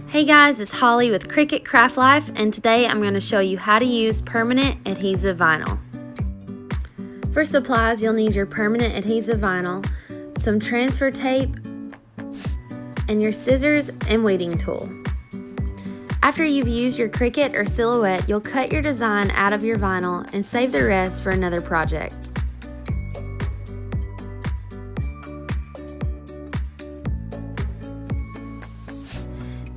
Hey guys, it's Holly with Cricut Craft Life, and today I'm going to show you how to use permanent adhesive vinyl. For supplies, you'll need your permanent adhesive vinyl, some transfer tape, and your scissors and weeding tool. After you've used your Cricut or silhouette, you'll cut your design out of your vinyl and save the rest for another project.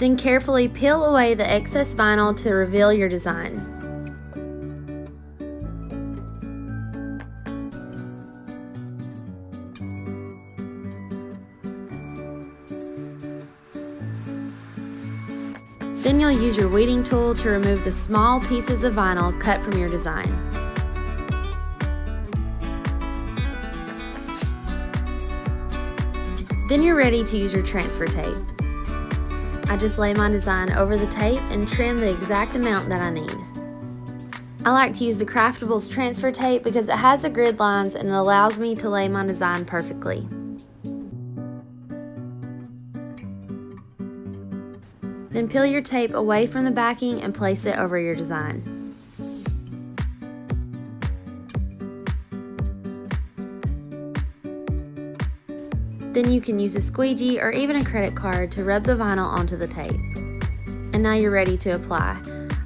Then carefully peel away the excess vinyl to reveal your design. Then you'll use your weeding tool to remove the small pieces of vinyl cut from your design. Then you're ready to use your transfer tape. I just lay my design over the tape and trim the exact amount that I need. I like to use the Craftables transfer tape because it has the grid lines and it allows me to lay my design perfectly. Then peel your tape away from the backing and place it over your design. Then you can use a squeegee or even a credit card to rub the vinyl onto the tape. And now you're ready to apply.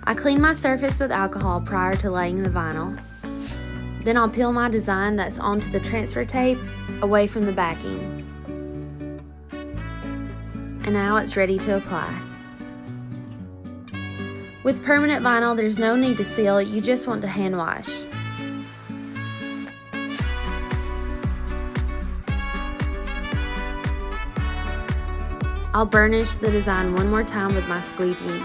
I clean my surface with alcohol prior to laying the vinyl. Then I'll peel my design that's onto the transfer tape away from the backing. And now it's ready to apply. With permanent vinyl, there's no need to seal, you just want to hand wash. I'll burnish the design one more time with my squeegee.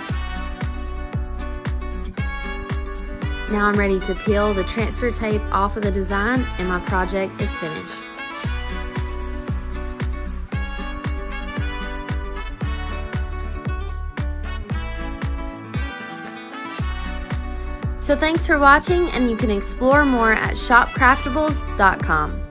Now I'm ready to peel the transfer tape off of the design and my project is finished. So thanks for watching, and you can explore more at shopcraftables.com.